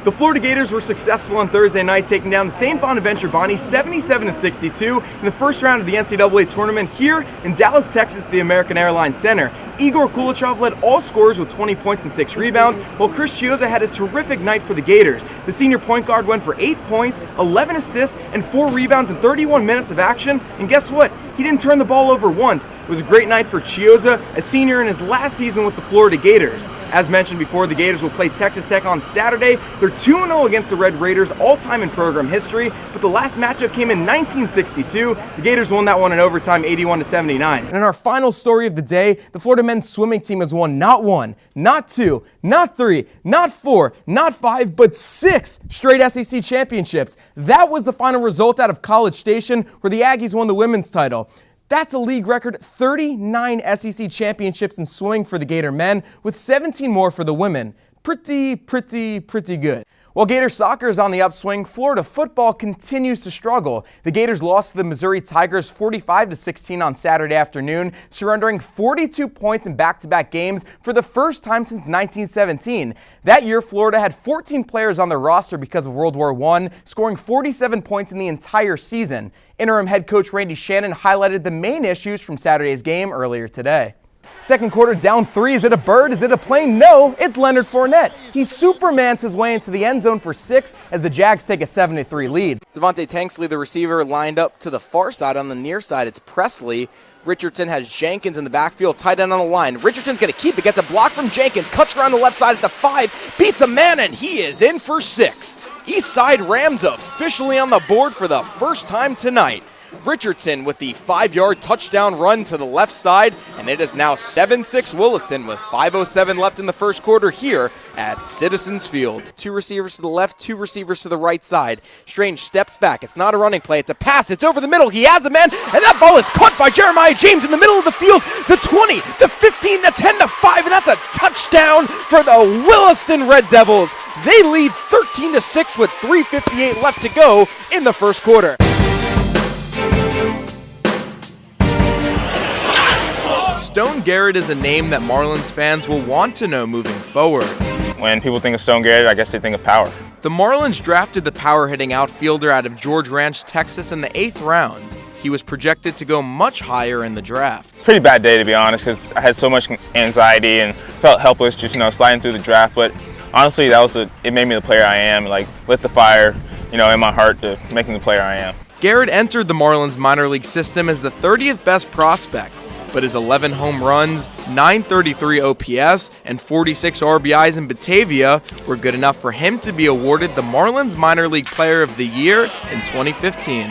The Florida Gators were successful on Thursday night, taking down the St. Bonaventure Bonnies 77-62 in the first round of the NCAA tournament here in Dallas, Texas at the American Airlines Center. Igor Kulichov led all scorers with 20 points and 6 rebounds, while Chris Chiozza had a terrific night for the Gators. The senior point guard went for 8 points, 11 assists, and 4 rebounds in 31 minutes of action, and guess what? He didn't turn the ball over once. It was a great night for Chiozza, a senior in his last season with the Florida Gators. As mentioned before, the Gators will play Texas Tech on Saturday. They're 2-0 against the Red Raiders, all-time in program history, but the last matchup came in 1962. The Gators won that one in overtime, 81-79. And in our final story of the day, the Florida men's swimming team has won not 1, not 2, not 3, not 4, not 5, but 6 straight SEC championships. That was the final result out of College Station, where the Aggies won the women's title. That's a league record 39 SEC championships in swimming for the Gator men, with 17 more for the women. Pretty good. While Gator soccer is on the upswing, Florida football continues to struggle. The Gators lost to the Missouri Tigers 45-16 on Saturday afternoon, surrendering 42 points in back-to-back games for the first time since 1917. That year, Florida had 14 players on their roster because of World War I, scoring 47 points in the entire season. Interim head coach Randy Shannon highlighted the main issues from Saturday's game earlier today. Second quarter, down 3. Is it a bird? Is it a plane? No, it's Leonard Fournette. He supermans his way into the end zone for 6 as the Jags take a 7-3 lead. Devontae Tanksley, the receiver, lined up to the far side. On the near side, it's Presley. Richardson has Jenkins in the backfield, tight end on the line. Richardson's going to keep it, gets a block from Jenkins, cuts around the left side at the 5, beats a man, and he is in for 6. East Side Rams officially on the board for the first time tonight. Richardson with the 5-yard touchdown run to the left side, and it is now 7-6 Williston with 5:07 left in the first quarter here at Citizens Field. 2 receivers to the left, 2 receivers to the right side. Strange steps back. It's not a running play. It's a pass. It's over the middle. He has a man, and that ball is caught by Jeremiah James in the middle of the field. The 20, the 15, the 10, the 5, and that's a touchdown for the Williston Red Devils. They lead 13-6 with 3:58 left to go in the first quarter. Stone Garrett is a name that Marlins fans will want to know moving forward. When people think of Stone Garrett, I guess they think of power. The Marlins drafted the power-hitting outfielder out of George Ranch, Texas in the 8th round. He was projected to go much higher in the draft. Pretty bad day, to be honest, because I had so much anxiety and felt helpless just, sliding through the draft. But honestly, it made me the player I am, lit the fire, in my heart to making the player I am. Garrett entered the Marlins minor league system as the 30th best prospect, but his 11 home runs, 933 OPS, and 46 RBIs in Batavia were good enough for him to be awarded the Marlins Minor League Player of the Year in 2015.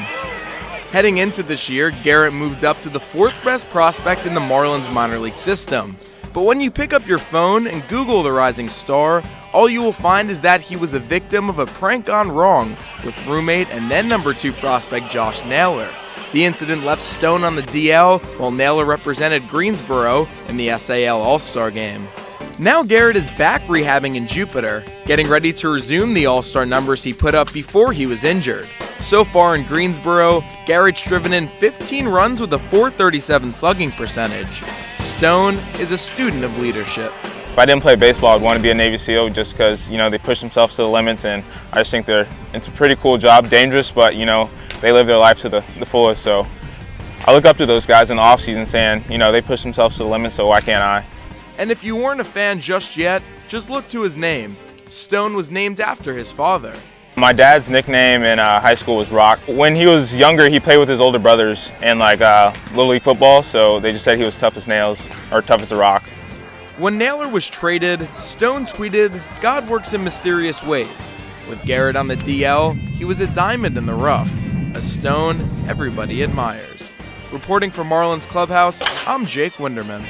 Heading into this year, Garrett moved up to the 4th best prospect in the Marlins minor league system. But when you pick up your phone and Google the rising star, all you will find is that he was a victim of a prank gone wrong with roommate and then number 2 prospect Josh Naylor. The incident left Stone on the DL, while Naylor represented Greensboro in the SAL All-Star Game. Now Garrett is back rehabbing in Jupiter, getting ready to resume the All-Star numbers he put up before he was injured. So far in Greensboro, Garrett's driven in 15 runs with a .437 slugging percentage. Stone is a student of leadership. If I didn't play baseball, I'd want to be a Navy SEAL just because, they push themselves to the limits, and I just think it's a pretty cool job, dangerous, but, they live their life to the fullest. So I look up to those guys in the offseason saying, they push themselves to the limits, so why can't I? And if you weren't a fan just yet, just look to his name. Stone was named after his father. My dad's nickname in high school was Rock. When he was younger, he played with his older brothers in Little League football, so they just said he was tough as nails, or tough as a rock. When Naylor was traded, Stone tweeted, "God works in mysterious ways." With Garrett on the DL, he was a diamond in the rough, a Stone everybody admires. Reporting from Marlins Clubhouse, I'm Jake Winderman.